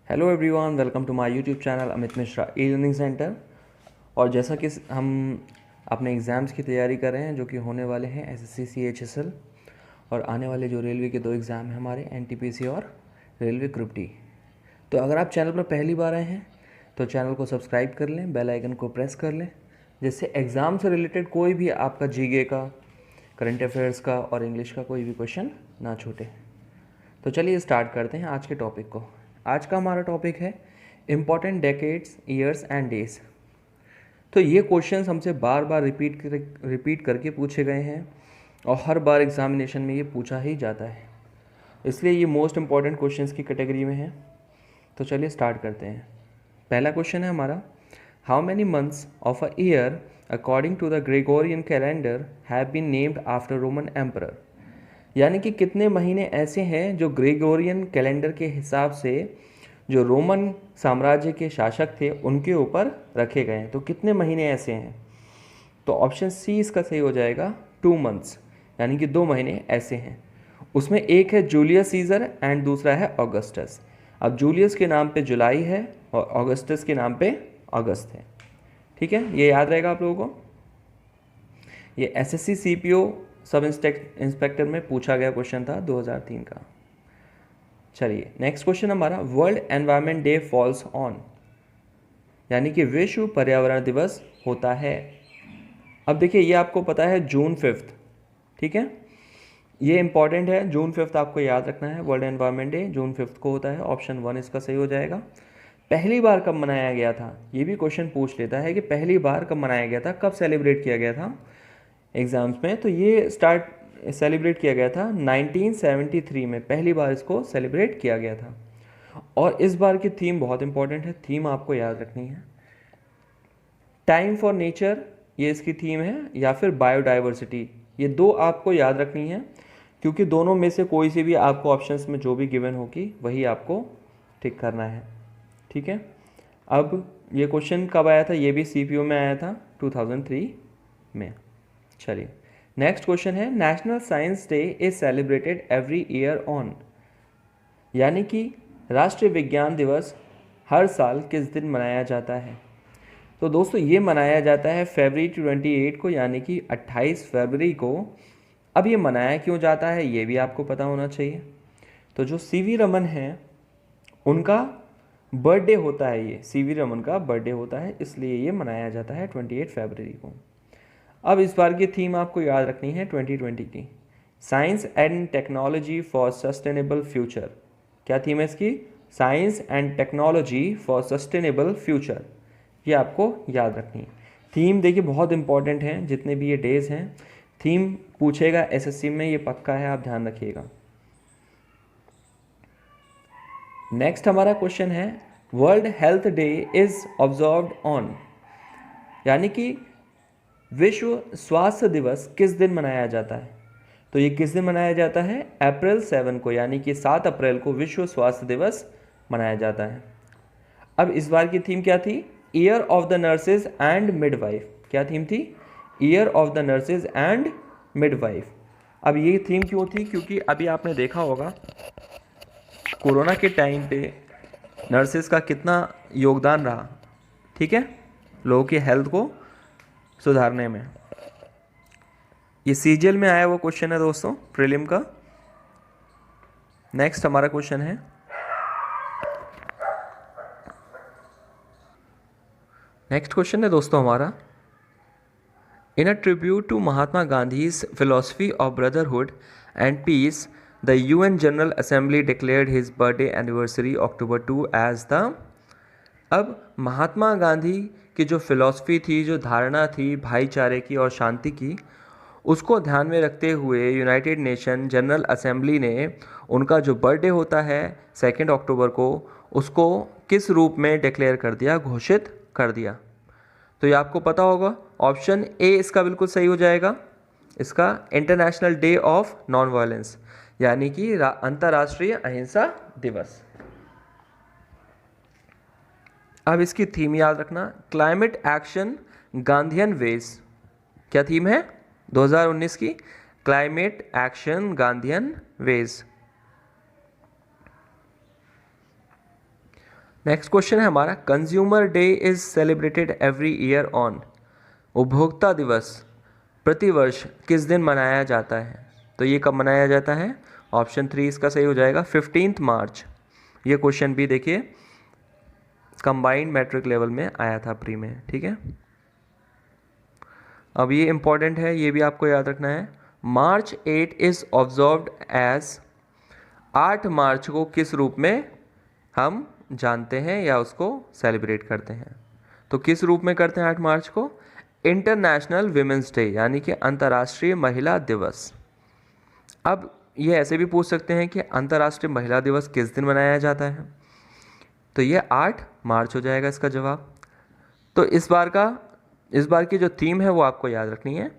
Hello everyone, welcome to my YouTube channel Amit Mishra e learning centre. और जैसा कि हम अपने एग्ज़ाम्स की तैयारी कर रहे हैं जो कि होने वाले हैं एसएससी सीएचएसएल और आने वाले जो रेलवे के 2 एग्ज़ाम हैं हमारे एनटीपीसी और रेलवे ग्रुप डी। तो अगर आप चैनल पर पहली बार आए हैं तो चैनल को सब्सक्राइब कर लें, बेल आइकन को प्रेस कर लें, जिससे एग्ज़ाम से रिलेटेड कोई भी आपका जीके का, करंट अफेयर्स का और इंग्लिश का कोई भी क्वेश्चन ना छूटे। तो चलिए स्टार्ट करते हैं आज के टॉपिक को। आज का हमारा टॉपिक है important decades, years and days. तो ये क्वेश्चंस हमसे बार बार रिपीट करके पूछे गए हैं और हर बार एग्जामिनेशन में ये पूछा ही जाता है, इसलिए ये मोस्ट इम्पॉर्टेंट क्वेश्चंस की कैटेगरी में है। तो चलिए स्टार्ट करते हैं। पहला क्वेश्चन है हमारा, how many months of a year according to the Gregorian calendar have been named after Roman emperor. यानी कि कितने महीने ऐसे हैं जो ग्रेगोरियन कैलेंडर के हिसाब से जो रोमन साम्राज्य के शासक थे उनके ऊपर रखे गए हैं। तो कितने महीने ऐसे हैं? तो ऑप्शन सी इसका सही हो जाएगा, 2 मंथ्स, यानी कि 2 महीने ऐसे हैं। उसमें एक है जूलियस सीजर एंड दूसरा है ऑगस्टस। अब जूलियस के नाम पे जुलाई है और ऑगस्टस के नाम पे अगस्त है। ठीक है, ये याद रहेगा आप लोगों को। ये एसएससी सीपीओ सब इंस्पेक्टर में पूछा गया क्वेश्चन था 2003 का। चलिए नेक्स्ट क्वेश्चन हमारा, world environment day falls on, यानी कि विश्व पर्यावरण दिवस होता है। अब देखिए ये आपको पता है जून 5। ठीक है, ये इंपॉर्टेंट है, जून 5 आपको याद रखना है। वर्ल्ड एनवायरनमेंट डे जून 5 को होता है। ऑप्शन 1 इसका सही हो जाएगा। पहली बार कब मनाया गया था, ये भी क्वेश्चन पूछ लेता है कि पहली बार कब मनाया गया था, कब सेलिब्रेट किया गया था एग्ज़ाम्स में। तो ये सेलिब्रेट किया गया था 1973 में, पहली बार इसको सेलिब्रेट किया गया था। और इस बार की थीम बहुत इंपॉर्टेंट है, थीम आपको याद रखनी है। टाइम फॉर नेचर ये इसकी थीम है, या फिर बायोडाइवर्सिटी, ये 2 आपको याद रखनी है, क्योंकि दोनों में से कोई सी भी आपको ऑप्शंस में जो भी गिवन होगी वही आपको टिक करना है। ठीक है, अब ये क्वेश्चन कब आया था, ये भी सीपीओ में आया था 2003 में। चलिए नेक्स्ट क्वेश्चन है, national science day is celebrated every year on, यानी कि राष्ट्रीय विज्ञान दिवस हर साल किस दिन मनाया जाता है। तो दोस्तों ये मनाया जाता है फरवरी 28 को, यानी कि 28 फरवरी को। अब ये मनाया क्यों जाता है ये भी आपको पता होना चाहिए। तो जो सीवी रमन हैं उनका बर्थडे होता है, ये सीवी रमन का बर्थडे होता है, इसलिए ये मनाया जाता है 28 फरवरी को। अब इस बार की थीम आपको याद रखनी है 2020 की, science and technology for sustainable future. क्या थीम है इसकी? Science and technology for sustainable future, ये आपको याद रखनी है। थीम देखिए बहुत इंपॉर्टेंट है, जितने भी ये डेज हैं थीम पूछेगा एसएससी में, ये पक्का है, आप ध्यान रखिएगा। नेक्स्ट हमारा क्वेश्चन है, world health day is observed on, यानी कि विश्व स्वास्थ्य दिवस किस दिन मनाया जाता है। तो ये किस दिन मनाया जाता है? अप्रैल 7 को, यानी कि 7 अप्रैल को विश्व स्वास्थ्य दिवस मनाया जाता है। अब इस बार की थीम क्या थी? Year of the nurses and midwife. क्या थीम थी? Year of the nurses and midwife. अब ये थीम क्यों थी? क्योंकि अभी आपने देखा होगा कोरोना के टाइम पे नर्सेज का कितना योगदान रहा, ठीक है, लोगों की हेल्थ को सुधारने में। ये सीजीएल में आया वो क्वेश्चन है दोस्तों, प्रीलिम का। नेक्स्ट हमारा क्वेश्चन है, नेक्स्ट क्वेश्चन है दोस्तों हमारा, in a tribute to Mahatma Gandhi's philosophy of brotherhood and peace the UN general assembly declared his birthday anniversary October 2 as the. अब महात्मा गांधी की जो फिलॉसफी थी, जो धारणा थी भाईचारे की और शांति की, उसको ध्यान में रखते हुए यूनाइटेड नेशन जनरल असेंबली ने उनका जो बर्थडे होता है 2 अक्टूबर को, उसको किस रूप में डिक्लेयर कर दिया, घोषित कर दिया। तो ये आपको पता होगा, ऑप्शन ए इसका बिल्कुल सही हो जाएगा। इसका international day of non violence, यानी कि अंतर्राष्ट्रीय अहिंसा दिवस। अब इसकी थीम याद रखना, क्लाइमेट एक्शन गांधीयन वेज। क्या थीम है 2019 की? Climate action Gandhian ways. Next question है हमारा, consumer day is celebrated every year on. उपभोक्ता दिवस प्रतिवर्ष किस दिन मनाया जाता है? तो ये कब मनाया जाता है? ऑप्शन 3 इसका सही हो जाएगा 15 मार्च। ये क्वेश्चन भी देखिए कंबाइंड मैट्रिक लेवल में आया था प्री में, ठीक है। अब ये इंपॉर्टेंट है, ये भी आपको याद रखना है। मार्च 8 इज ऑब्जर्व्ड एज, 8 मार्च को किस रूप में हम जानते हैं या उसको सेलिब्रेट करते हैं? तो किस रूप में करते हैं 8 मार्च को? इंटरनेशनल विमेंस डे, यानी कि अंतर्राष्ट्रीय महिला दिवस। अब ये ऐसे भी पूछ सकते हैं कि अंतर्राष्ट्रीय महिला दिवस किस दिन मनाया जाता है? तो ये 8 मार्च हो जाएगा इसका जवाब। तो इस बार की जो थीम है वो आपको याद रखनी है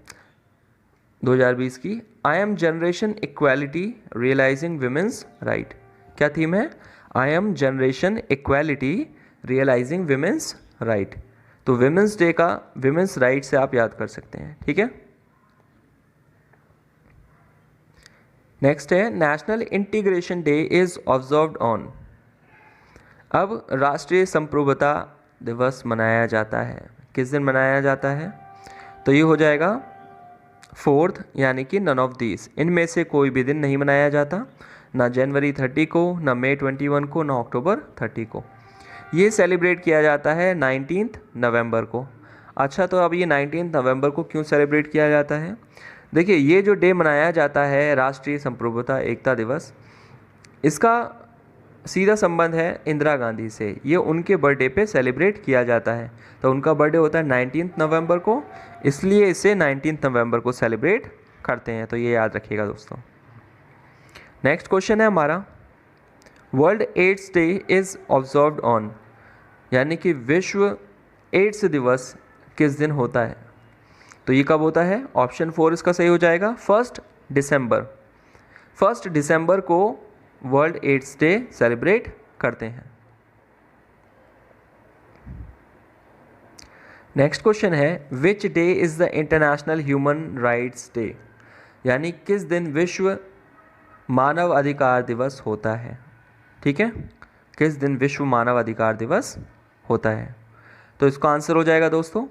2020 की, I am generation equality realising women's right. क्या थीम है? I am generation equality realising women's right. तो विमेंस डे का विमेंस राइट से आप याद कर सकते हैं, ठीक है। नेक्स्ट है, national integration day is observed on. अब राष्ट्रीय संप्रभुता दिवस मनाया जाता है, किस दिन मनाया जाता है? तो ये हो जाएगा 4th, यानी कि नन ऑफ दीज, इनमें से कोई भी दिन नहीं मनाया जाता, ना जनवरी 30 को, ना मई 21 को, ना अक्टूबर 30 को। ये सेलिब्रेट किया जाता है 19 नवंबर को। अच्छा, तो अब ये 19 नवंबर को क्यों सेलिब्रेट किया जाता है? देखिए, ये जो डे मनाया जाता है राष्ट्रीय संप्रभुता एकता दिवस, इसका सीधा संबंध है इंदिरा गांधी से। ये उनके बर्थडे पे सेलिब्रेट किया जाता है। तो उनका बर्थडे होता है 19 नवंबर को, इसलिए इसे 19 नवंबर को सेलिब्रेट करते हैं। तो ये याद रखिएगा दोस्तों। नेक्स्ट क्वेश्चन है हमारा, world AIDS day is observed on, यानी कि विश्व एड्स दिवस किस दिन होता है? तो ये कब होता है? ऑप्शन 4 इसका सही हो जाएगा 1 दिसंबर। 1 दिसंबर को वर्ल्ड एड्स डे सेलिब्रेट करते हैं। नेक्स्ट क्वेश्चन है, which day is the international human rights day, यानी किस दिन विश्व मानव अधिकार दिवस होता है? ठीक है, किस दिन विश्व मानव अधिकार दिवस होता है? तो इसका आंसर हो जाएगा दोस्तों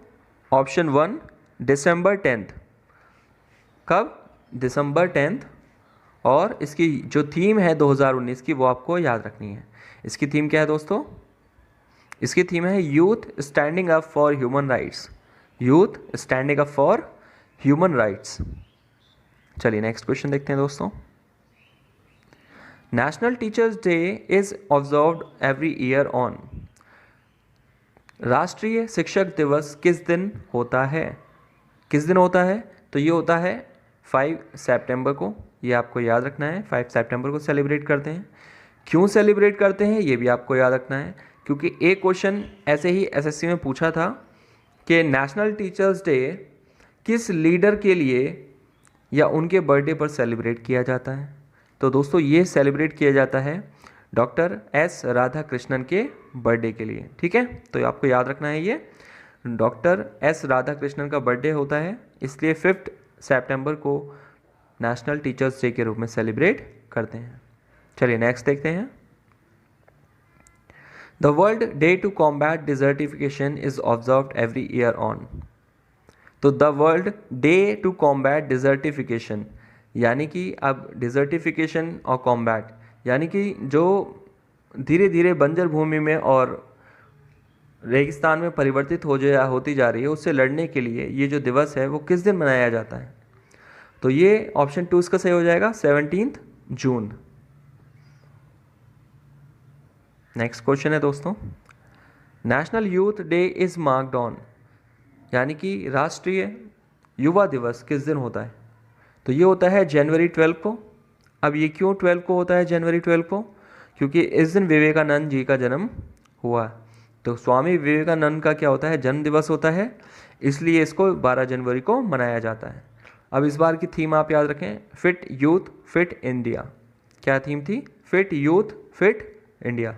ऑप्शन 1 दिसंबर 10। कब? दिसंबर 10। और इसकी जो थीम है 2019 की वो आपको याद रखनी है। इसकी थीम क्या है दोस्तों? इसकी थीम है youth standing up for human rights. Youth standing up for human rights. चलिए नेक्स्ट क्वेश्चन देखते हैं दोस्तों। National teachers day is observed every year on. राष्ट्रीय शिक्षक दिवस किस दिन होता है? किस दिन होता है? तो ये होता है 5 सितंबर को। ये आपको याद रखना है, 5 सितंबर को सेलिब्रेट करते हैं। क्यों सेलिब्रेट करते हैं ये भी आपको याद रखना है, क्योंकि एक क्वेश्चन ऐसे ही एसएससी में पूछा था कि नेशनल टीचर्स डे किस लीडर के लिए या उनके बर्थडे पर सेलिब्रेट किया जाता है। तो दोस्तों ये सेलिब्रेट किया जाता है डॉक्टर एस राधाकृष्णन के बर्थडे के लिए। ठीक है, तो आपको याद रखना है ये डॉक्टर एस राधाकृष्णन का बर्थडे होता है, इसलिए 5 सितंबर को नेशनल टीचर्स डे के रूप में सेलिब्रेट करते हैं। चलिए नेक्स्ट देखते हैं। The world day to combat desertification is observed every year on. तो the world day to combat desertification, यानी कि अब डिजर्टिफिकेशन और कॉम्बैट यानी कि जो धीरे धीरे बंजर भूमि में और रेगिस्तान में परिवर्तित होती जा रही है, उससे लड़ने के लिए ये जो दिवस है वो किस दिन मनाया जाता है? तो ये ऑप्शन 2 इसका सही हो जाएगा 17 जून। नेक्स्ट क्वेश्चन है दोस्तों, national youth day is marked on, यानी कि राष्ट्रीय युवा दिवस किस दिन होता है? तो ये होता है जनवरी 12 को। अब ये क्यों 12 को होता है जनवरी 12 को? क्योंकि इस दिन विवेकानंद जी का जन्म हुआ। तो स्वामी विवेकानंद का क्या होता है? जन्म दिवस होता है, इसलिए इसको 12 जनवरी को मनाया जाता है। अब इस बार की थीम आप याद रखें, फिट यूथ फिट इंडिया। क्या थीम थी? Fit youth fit India.